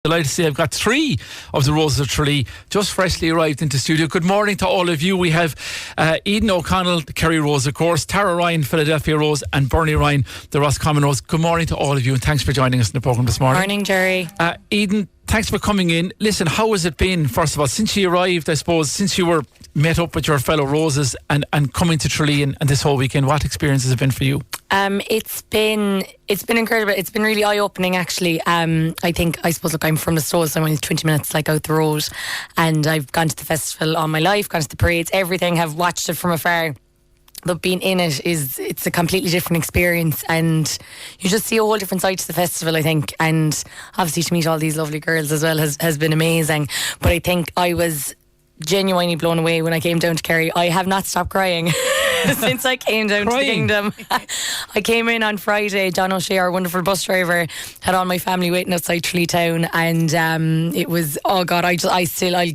Delighted to say I've got 3 of the Roses of Tralee just freshly arrived into studio. Good morning to all of you. We have Édaein O'Connell, the Kerry Rose, of course, Tara Ryan, Philadelphia Rose, and Bernie Ryan, the Roscommon Rose. Good morning to all of you, and thanks for joining us in the programme this morning. Morning, Jerry. Édaein, thanks for coming in. Listen, how has it been, first of all, since you arrived, I suppose, since you were met up with your fellow Roses and coming to Tralee and this whole weekend? What experience has it been for you? It's been incredible. It's been really eye-opening, actually. I suppose, look, I'm from the Stows, so I'm only 20 minutes out the road, and I've gone to the festival all my life, gone to the parades, everything, have watched it from afar. But being in it's a completely different experience, and you just see a whole different side to the festival, I think. And obviously to meet all these lovely girls as well has been amazing. But I think I was genuinely blown away when I came down to Kerry. I have not stopped crying since I came down to the kingdom. I came in on Friday. John O'Shea, our wonderful bus driver, had all my family waiting outside Tralee town, and it was, oh God, I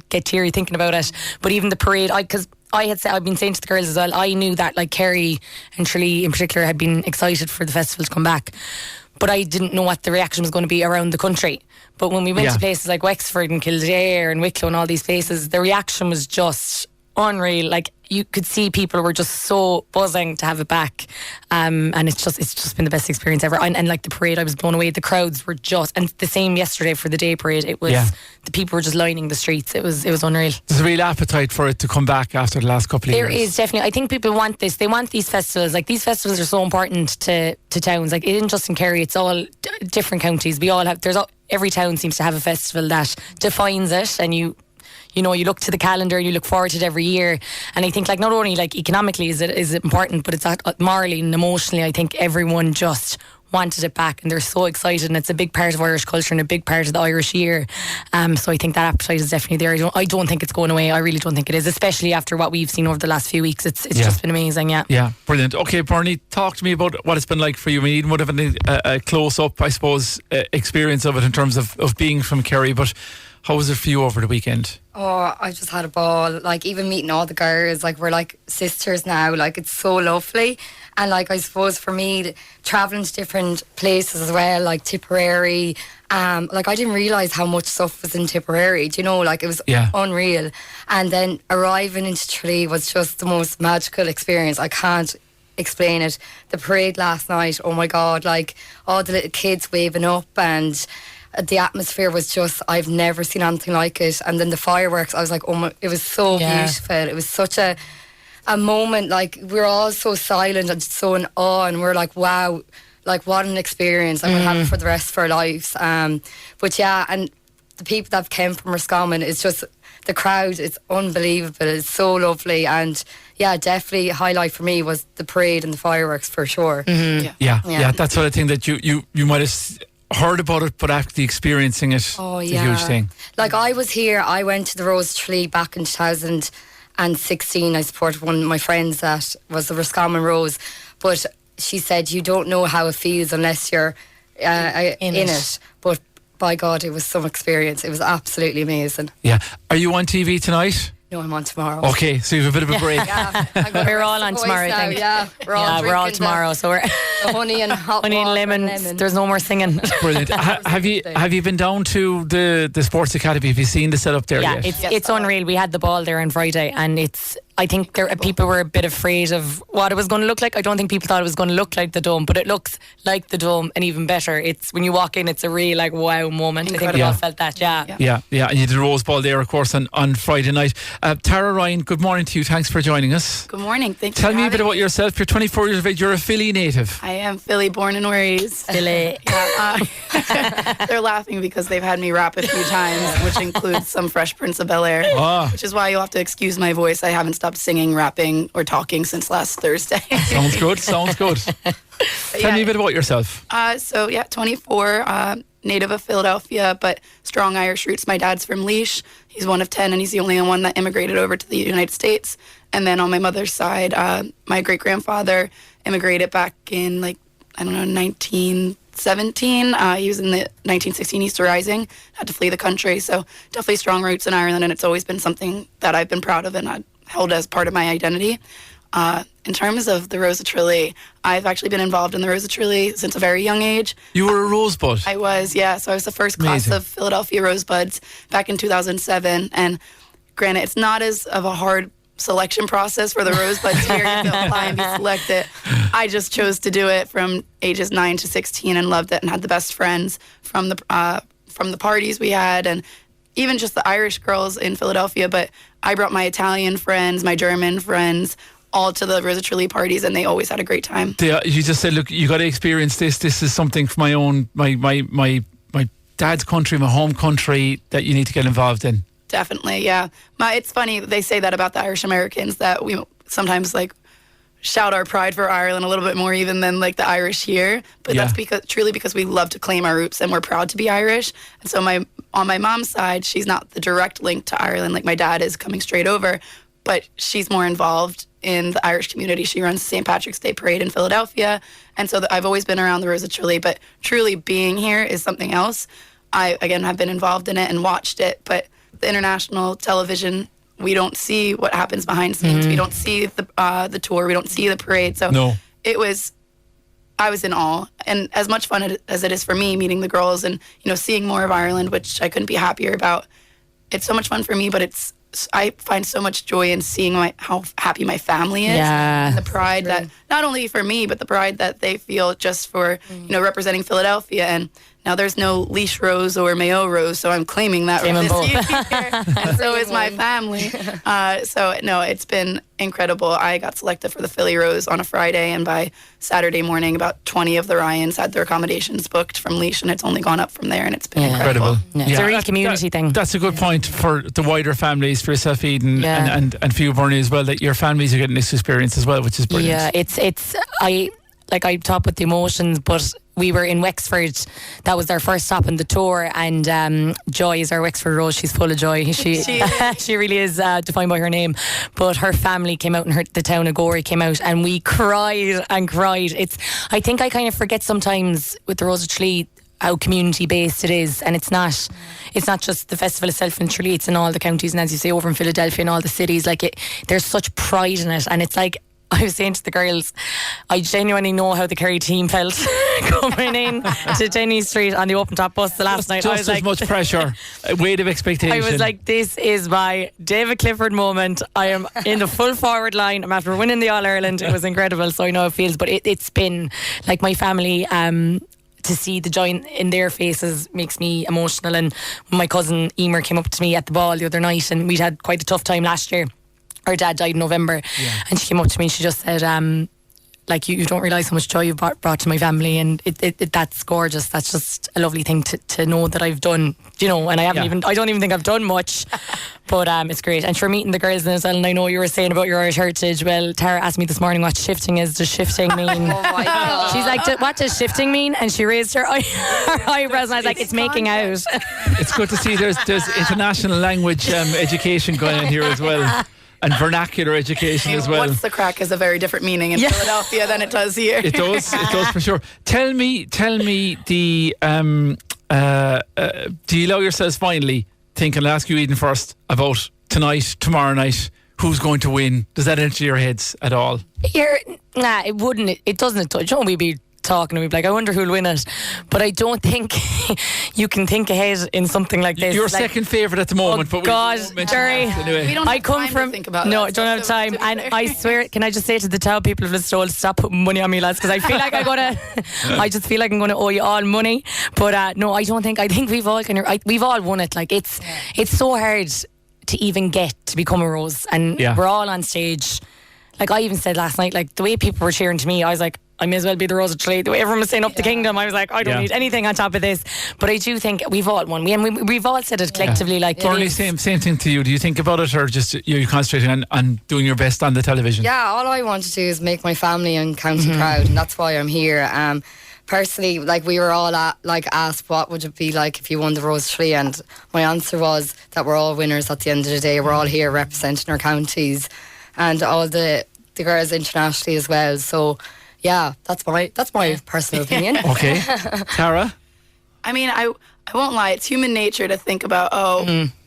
get teary thinking about it. But even the parade, because I've been saying to the girls as well, I knew that Kerry and Tralee in particular had been excited for the festival to come back, but I didn't know what the reaction was going to be around the country. But when we went to places like Wexford and Kildare and Wicklow and all these places, the reaction was just unreal. You could see people were just so buzzing to have it back, and it's just been the best experience ever. And the parade, I was blown away. The crowds were and the same yesterday for the day parade. It was the people were just lining the streets. It was unreal. There's a real appetite for it to come back after the last couple of years. There is definitely. I think people want this. They want these festivals. These festivals are so important to towns. It isn't just in Kerry. It's all different counties. We all have. Every town seems to have a festival that defines it, and you look to the calendar, you look forward to it every year. And I think not only economically is it important, but it's morally and emotionally, I think everyone just wanted it back, and they're so excited, and it's a big part of Irish culture and a big part of the Irish year. So I think that appetite is definitely there. I don't think it's going away. I really don't think it is, especially after what we've seen over the last few weeks. It's just been amazing. Yeah, brilliant. Okay, Bernie, talk to me about what it's been like for you. I mean, Édaein would have been a close-up, I suppose, experience of it in terms of being from Kerry, but how was it for you over the weekend? Oh, I just had a ball. Even meeting all the girls, we're sisters now. It's so lovely. And I suppose for me, travelling to different places as well, Tipperary. I didn't realise how much stuff was in Tipperary. Do you know? It was unreal. And then arriving into Tralee was just the most magical experience. I can't explain it. The parade last night, oh my God, all the little kids waving up, and the atmosphere was just, I've never seen anything like it. And then the fireworks, I was oh my, it was so beautiful. It was such a moment, we're all so silent and so in awe, and we're wow, what an experience. We'll have it for the rest of our lives. But yeah, and the people that came from Roscommon, it's just, the crowd is unbelievable. It's so lovely. And yeah, definitely a highlight for me was the parade and the fireworks, for sure. Yeah, that sort of thing that you might have heard about it, but actually experiencing it, it's a huge thing. I was here, I went to the Rose Tralee back in 2016. I supported one of my friends that was the Roscommon Rose, but she said you don't know how it feels unless you're in it. But by God, it was some experience. It was absolutely amazing. Yeah. Are you on TV tonight? No, I'm on tomorrow. Okay, so you have a bit of a break. We're all on tomorrow, I think. Yeah, we're all tomorrow. So we're the honey and hot honey and lemon. There's no more singing. Brilliant. Have you been down to the Sports Academy? Have you seen the setup there yet? It's unreal. We had the ball there on Friday, and I think people were a bit afraid of what it was going to look like. I don't think people thought it was going to look like the Dome, but it looks like the Dome, and even better. It's when you walk in, it's a real wow moment. Incredible. I think we all felt that. Yeah. And you did a Rose Ball there, of course, on Friday night. Tara Ryan, good morning to you. Thanks for joining us. Good morning. Thank you. Tell me a bit about yourself. You're 24 years of age. You're a Philly native. I am Philly, born and raised. Philly. They're laughing because they've had me rap a few times, which includes some Fresh Prince of Bel-Air, which is why you'll have to excuse my voice. I haven't stopped singing, rapping, or talking since last Thursday. Sounds good. Tell me a bit about yourself. 24, native of Philadelphia, but strong Irish roots. My dad's from Laois. He's one of 10, and he's the only one that immigrated over to the United States. And then on my mother's side, my great-grandfather immigrated back in 1917. He was in the 1916 Easter Rising, had to flee the country. So definitely strong roots in Ireland, and it's always been something that I've been proud of and held as part of my identity. In terms of the Rose of Tralee, I've actually been involved in the Rose of Tralee since a very young age. You were a rosebud. I was, yeah. So I was the first class of Philadelphia Rosebuds back in 2007. And granted, it's not as of a hard selection process for the Rosebuds here. You have to apply and be selected. I just chose to do it from ages 9 to 16 and loved it and had the best friends from the parties we had and even just the Irish girls in Philadelphia. But I brought my Italian friends, my German friends, all to the Rose of Tralee parties, and they always had a great time. You just said, look, you got to experience this. This is something from my dad's country, my home country, that you need to get involved in. Definitely, yeah. It's funny, they say that about the Irish Americans, that we sometimes like shout our pride for Ireland a little bit more even than like the Irish here. But that's because we love to claim our roots and we're proud to be Irish. And so on my mom's side, she's not the direct link to Ireland. Like my dad is coming straight over, but she's more involved in the Irish community. She runs the St. Patrick's Day Parade in Philadelphia. And so I've always been around the Rose of Tralee, but truly being here is something else. I, again, have been involved in it and watched it, but the international television, we don't see what happens behind the scenes. We don't see the tour. We don't see the parade. So I was in awe. And as much fun as it is for me, meeting the girls and, seeing more of Ireland, which I couldn't be happier about. It's so much fun for me, but I find so much joy in seeing how happy my family is. Yeah. And the pride that, not only for me, but the pride that they feel just for, representing Philadelphia. And now there's no Leash Rose or Mayo Rose, so I'm claiming that this year. And so is my family. It's been incredible. I got selected for the Philly Rose on a Friday, and by Saturday morning, about 20 of the Ryans had their accommodations booked from Leash, and it's only gone up from there, and it's been incredible. Yeah. It's a real community thing. That's a good point for the wider families, for yourself, Édaein, and for you, Bernie, as well, that your families are getting this experience as well, which is brilliant. Yeah, I top with the emotions, but we were in Wexford. That was our first stop on the tour, and Joy is our Wexford Rose. She's full of joy. She really is defined by her name. But her family came out, and the town of Gorey came out, and we cried and cried. I think I kind of forget sometimes with the Rose of Tralee how community based it is, and it's not just the festival itself in Tralee, it's in all the counties, and as you say, over in Philadelphia and all the cities. There's such pride in it, and it's like, I was saying to the girls, I genuinely know how the Kerry team felt coming in to Denny Street on the open top bus the last night. Just as much pressure, a weight of expectation. I was like, this is my David Clifford moment. I am in the full forward line. I'm after winning the All Ireland. It was incredible, so I know it feels, but it's been like my family. To see the joy in their faces makes me emotional. And my cousin Emer came up to me at the ball the other night, and we'd had quite a tough time last year. Our dad died in November, and she came up to me and she just said, you don't realise how much joy you've brought to my family, and that's gorgeous. That's just a lovely thing to know that I've done, and I don't even think I've done much, but it's great. And for meeting the girls as well, and I know you were saying about your Irish heritage. Well, Tara asked me this morning what shifting is. Does shifting mean? Oh my God. She's like, what does shifting mean? And she raised her eyebrows, and I was like, it's making out. It's good to see there's international language education going on here as well. And vernacular education as well. What's the crack has a very different meaning in Philadelphia than it does here. It does for sure. Tell me the do you allow yourselves finally think, and I'll ask you Édaein first, about tonight, tomorrow night, who's going to win? Does that enter your heads at all? Nah, it wouldn't. It doesn't. We'd be talking and we'd be like, I wonder who'll win it. But I don't think you can think ahead in something like this. Your second favourite at the moment. Oh, but God, Jerry. Anyway. We don't have time to think about no, that. I don't have time. And I swear, can I just say to the town people of Listowel, stop putting money on me, lads, because I feel like I just feel like I'm going to owe you all money. But no, I don't think. I think we've all we've all won it. Like it's so hard to even get to become a Rose, and we're all on stage. Like I even said last night, like the way people were cheering to me, I was like, I may as well be the Rose of Tralee. The way everyone was saying up the kingdom, I was like, I don't need anything on top of this. But I do think we've all won. We've all said it collectively. Like Bernie, same thing to you. Do you think about it, or just you're concentrating on doing your best on the television? Yeah, all I want to do is make my family and county proud, and that's why I'm here. Personally, like we were all asked what would it be like if you won the Rose of Tralee, and my answer was that we're all winners at the end of the day. We're all here representing our counties and all the girls internationally as well. So yeah, that's my personal opinion. Okay. Tara? I mean, I won't lie, it's human nature to think about,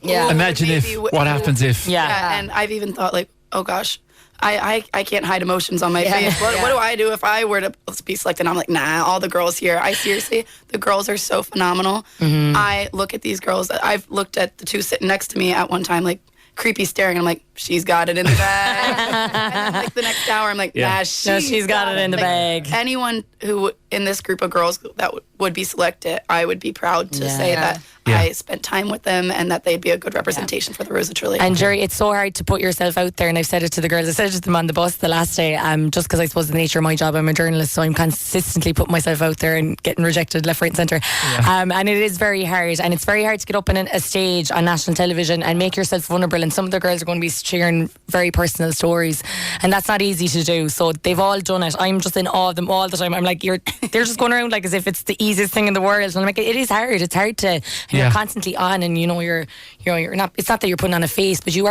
imagine if, what happens if. Yeah, and I've even thought like, oh gosh, I can't hide emotions on my face. What do I do if I were to be selected? I'm like, nah, all the girls here. The girls are so phenomenal. I look at these girls. I've looked at the two sitting next to me at one time, like creepy staring. I'm like, she's got it in the bag. And then, like the next hour, I'm like, nah, she's got it in the bag. Anyone who in this group of girls that would be selected, I would be proud to say that I spent time with them and that they'd be a good representation for the Rose of Tralee. And Jerry, it's so hard to put yourself out there, and I've said it to the girls, I said it to them on the bus the last day, just because I suppose the nature of my job, I'm a journalist, so I'm consistently putting myself out there and getting rejected left, right and centre. And it is very hard, and it's very hard to get up on a stage on national television and make yourself vulnerable, and some of the girls are going to be sharing very personal stories, and that's not easy to do. So they've all done it. I'm just in awe of them all the time. I'm like, they're just going around like as if it's the easiest thing in the world, and I'm like, it is hard. It's hard to, and you're constantly on, and you're not, it's not that you're putting on a face, but you're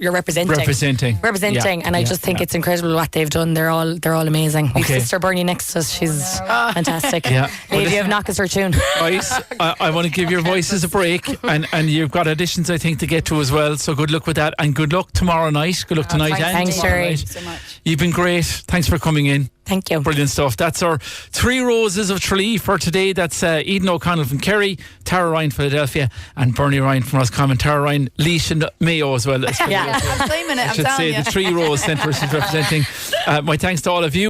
representing, and I just think it's incredible what they've done. They're all amazing. My sister Bernie next to us, she's fantastic. Lady of Knock is her tune. Right, I want to give your voices a break, and you've got auditions, I think, to get to as well, so good luck with that, and good luck tomorrow night. Good luck tonight. Thanks, Jerry. Thank you so much. You've been great. Thanks for coming in. Thank you. Brilliant stuff. That's our three Roses of Tralee for today. That's Édaein O'Connell from Kerry, Tara Ryan, Philadelphia, and Bernie Ryan from Roscommon. Tara Ryan, Laois and Mayo as well. I'm claiming it. I should say the 3 Rose centre she's representing. My thanks to all of you.